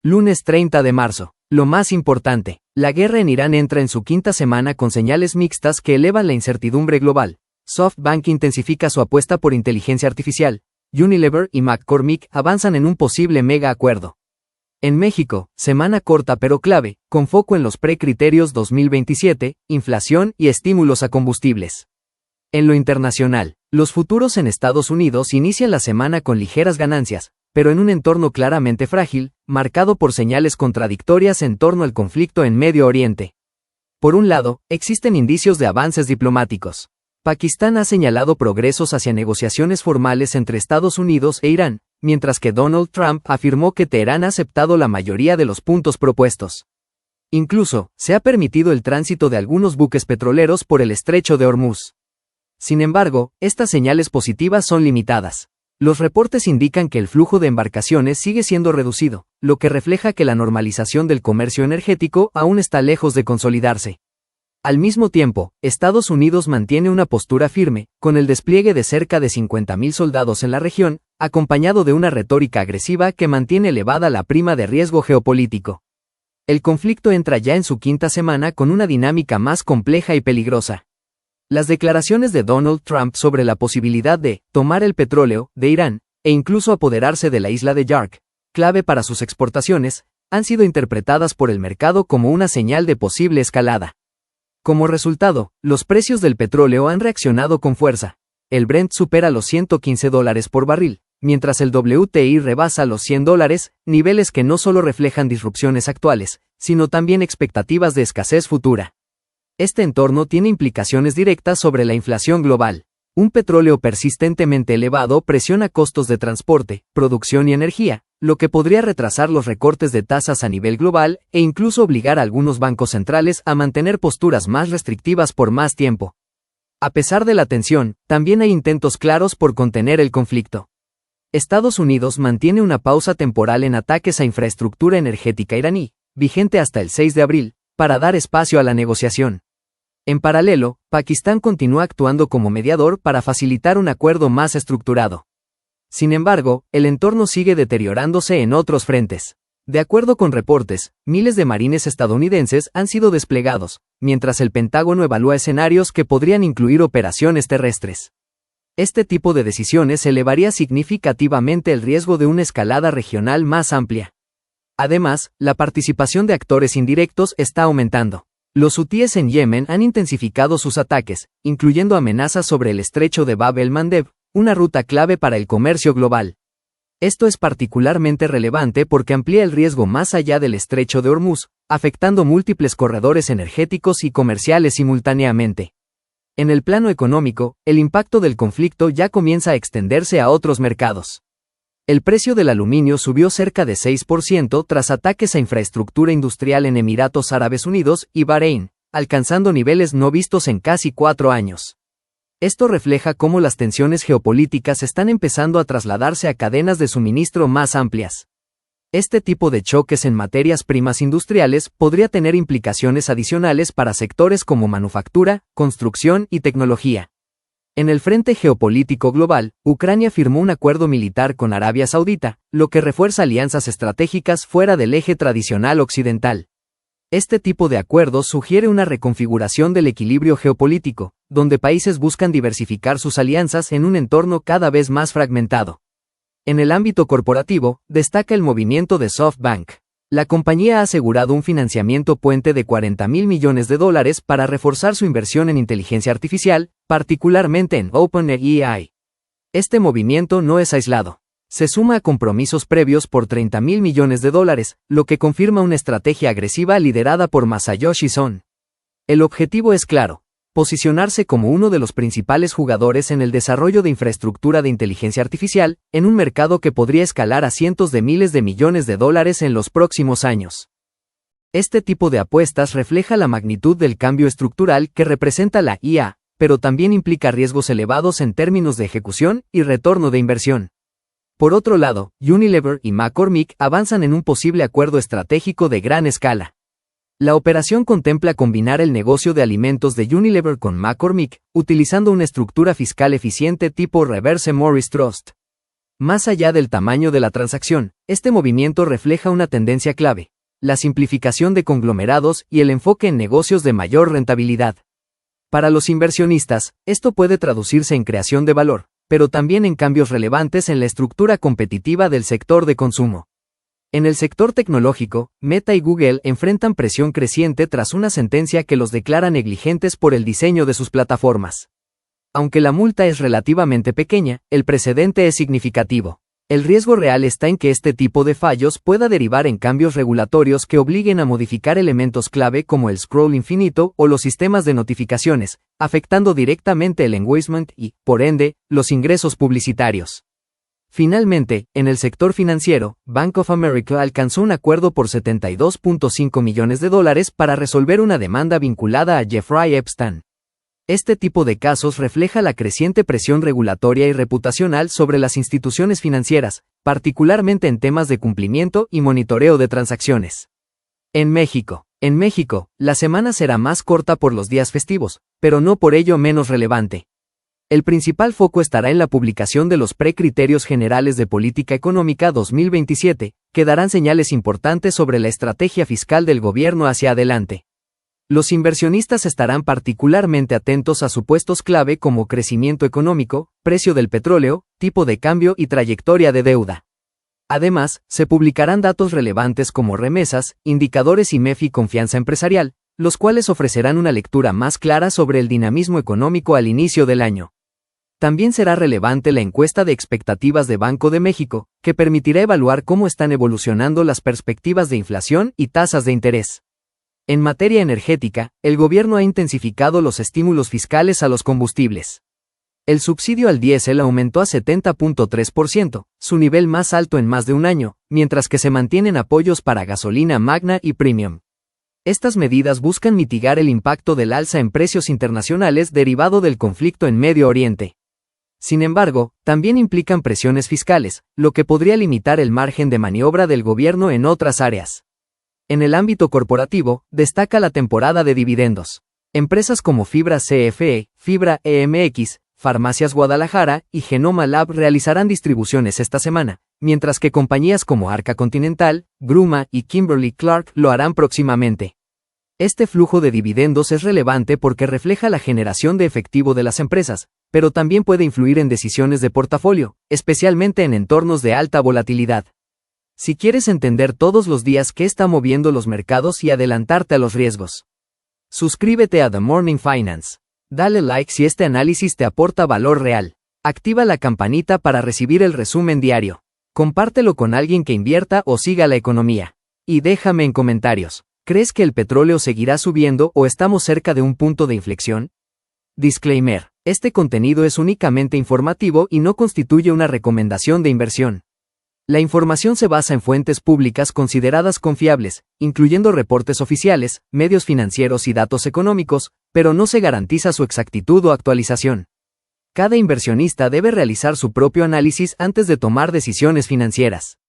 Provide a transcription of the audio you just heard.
Lunes 30 de marzo. Lo más importante, la guerra en Irán entra en su quinta semana con señales mixtas que elevan la incertidumbre global. SoftBank intensifica su apuesta por inteligencia artificial. Unilever y McCormick avanzan en un posible mega acuerdo. En México, semana corta pero clave, con foco en los precriterios 2027, inflación y estímulos a combustibles. En lo internacional, los futuros en Estados Unidos inician la semana con ligeras ganancias, pero en un entorno claramente frágil, marcado por señales contradictorias en torno al conflicto en Medio Oriente. Por un lado, existen indicios de avances diplomáticos. Pakistán ha señalado progresos hacia negociaciones formales entre Estados Unidos e Irán, mientras que Donald Trump afirmó que Teherán ha aceptado la mayoría de los puntos propuestos. Incluso, se ha permitido el tránsito de algunos buques petroleros por el estrecho de Hormuz. Sin embargo, estas señales positivas son limitadas. Los reportes indican que el flujo de embarcaciones sigue siendo reducido, lo que refleja que la normalización del comercio energético aún está lejos de consolidarse. Al mismo tiempo, Estados Unidos mantiene una postura firme, con el despliegue de cerca de 50.000 soldados en la región, acompañado de una retórica agresiva que mantiene elevada la prima de riesgo geopolítico. El conflicto entra ya en su quinta semana con una dinámica más compleja y peligrosa. Las declaraciones de Donald Trump sobre la posibilidad de tomar el petróleo de Irán, e incluso apoderarse de la isla de Yark, clave para sus exportaciones, han sido interpretadas por el mercado como una señal de posible escalada. Como resultado, los precios del petróleo han reaccionado con fuerza. El Brent supera los $115 por barril, mientras el WTI rebasa los $100, niveles que no solo reflejan disrupciones actuales, sino también expectativas de escasez futura. Este entorno tiene implicaciones directas sobre la inflación global. Un petróleo persistentemente elevado presiona costos de transporte, producción y energía, lo que podría retrasar los recortes de tasas a nivel global e incluso obligar a algunos bancos centrales a mantener posturas más restrictivas por más tiempo. A pesar de la tensión, también hay intentos claros por contener el conflicto. Estados Unidos mantiene una pausa temporal en ataques a infraestructura energética iraní, vigente hasta el 6 de abril, para dar espacio a la negociación. En paralelo, Pakistán continúa actuando como mediador para facilitar un acuerdo más estructurado. Sin embargo, el entorno sigue deteriorándose en otros frentes. De acuerdo con reportes, miles de marines estadounidenses han sido desplegados, mientras el Pentágono evalúa escenarios que podrían incluir operaciones terrestres. Este tipo de decisiones elevaría significativamente el riesgo de una escalada regional más amplia. Además, la participación de actores indirectos está aumentando. Los hutíes en Yemen han intensificado sus ataques, incluyendo amenazas sobre el estrecho de Bab el-Mandeb, una ruta clave para el comercio global. Esto es particularmente relevante porque amplía el riesgo más allá del estrecho de Hormuz, afectando múltiples corredores energéticos y comerciales simultáneamente. En el plano económico, el impacto del conflicto ya comienza a extenderse a otros mercados. El precio del aluminio subió cerca de 6% tras ataques a infraestructura industrial en Emiratos Árabes Unidos y Bahrein, alcanzando niveles no vistos en casi 4 años. Esto refleja cómo las tensiones geopolíticas están empezando a trasladarse a cadenas de suministro más amplias. Este tipo de choques en materias primas industriales podría tener implicaciones adicionales para sectores como manufactura, construcción y tecnología. En el frente geopolítico global, Ucrania firmó un acuerdo militar con Arabia Saudita, lo que refuerza alianzas estratégicas fuera del eje tradicional occidental. Este tipo de acuerdos sugiere una reconfiguración del equilibrio geopolítico, donde países buscan diversificar sus alianzas en un entorno cada vez más fragmentado. En el ámbito corporativo, destaca el movimiento de SoftBank. La compañía ha asegurado un financiamiento puente de $40.000 millones para reforzar su inversión en inteligencia artificial, particularmente en OpenAI. Este movimiento no es aislado. Se suma a compromisos previos por $30.000 millones, lo que confirma una estrategia agresiva liderada por Masayoshi Son. El objetivo es claro: posicionarse como uno de los principales jugadores en el desarrollo de infraestructura de inteligencia artificial, en un mercado que podría escalar a cientos de miles de millones de dólares en los próximos años. Este tipo de apuestas refleja la magnitud del cambio estructural que representa la IA, pero también implica riesgos elevados en términos de ejecución y retorno de inversión. Por otro lado, Unilever y McCormick avanzan en un posible acuerdo estratégico de gran escala. La operación contempla combinar el negocio de alimentos de Unilever con McCormick, utilizando una estructura fiscal eficiente tipo Reverse Morris Trust. Más allá del tamaño de la transacción, este movimiento refleja una tendencia clave: la simplificación de conglomerados y el enfoque en negocios de mayor rentabilidad. Para los inversionistas, esto puede traducirse en creación de valor, pero también en cambios relevantes en la estructura competitiva del sector de consumo. En el sector tecnológico, Meta y Google enfrentan presión creciente tras una sentencia que los declara negligentes por el diseño de sus plataformas. Aunque la multa es relativamente pequeña, el precedente es significativo. El riesgo real está en que este tipo de fallos pueda derivar en cambios regulatorios que obliguen a modificar elementos clave como el scroll infinito o los sistemas de notificaciones, afectando directamente el engagement y, por ende, los ingresos publicitarios. Finalmente, en el sector financiero, Bank of America alcanzó un acuerdo por $72.5 millones para resolver una demanda vinculada a Jeffrey Epstein. Este tipo de casos refleja la creciente presión regulatoria y reputacional sobre las instituciones financieras, particularmente en temas de cumplimiento y monitoreo de transacciones. En México, la semana será más corta por los días festivos, pero no por ello menos relevante. El principal foco estará en la publicación de los Precriterios Generales de Política Económica 2027, que darán señales importantes sobre la estrategia fiscal del gobierno hacia adelante. Los inversionistas estarán particularmente atentos a supuestos clave como crecimiento económico, precio del petróleo, tipo de cambio y trayectoria de deuda. Además, se publicarán datos relevantes como remesas, indicadores IMEF y confianza empresarial, los cuales ofrecerán una lectura más clara sobre el dinamismo económico al inicio del año. También será relevante la encuesta de expectativas de Banco de México, que permitirá evaluar cómo están evolucionando las perspectivas de inflación y tasas de interés. En materia energética, el gobierno ha intensificado los estímulos fiscales a los combustibles. El subsidio al diésel aumentó a 70.3%, su nivel más alto en más de un año, mientras que se mantienen apoyos para gasolina Magna y Premium. Estas medidas buscan mitigar el impacto del alza en precios internacionales derivado del conflicto en Medio Oriente. Sin embargo, también implican presiones fiscales, lo que podría limitar el margen de maniobra del gobierno en otras áreas. En el ámbito corporativo, destaca la temporada de dividendos. Empresas como Fibra CFE, Fibra EMX, Farmacias Guadalajara y Genoma Lab realizarán distribuciones esta semana, mientras que compañías como Arca Continental, Gruma y Kimberly-Clark lo harán próximamente. Este flujo de dividendos es relevante porque refleja la generación de efectivo de las empresas, pero también puede influir en decisiones de portafolio, especialmente en entornos de alta volatilidad. Si quieres entender todos los días qué está moviendo los mercados y adelantarte a los riesgos, suscríbete a The Morning Finance. Dale like si este análisis te aporta valor real. Activa la campanita para recibir el resumen diario. Compártelo con alguien que invierta o siga la economía. Y déjame en comentarios, ¿crees que el petróleo seguirá subiendo o estamos cerca de un punto de inflexión? Disclaimer: este contenido es únicamente informativo y no constituye una recomendación de inversión. La información se basa en fuentes públicas consideradas confiables, incluyendo reportes oficiales, medios financieros y datos económicos, pero no se garantiza su exactitud o actualización. Cada inversionista debe realizar su propio análisis antes de tomar decisiones financieras.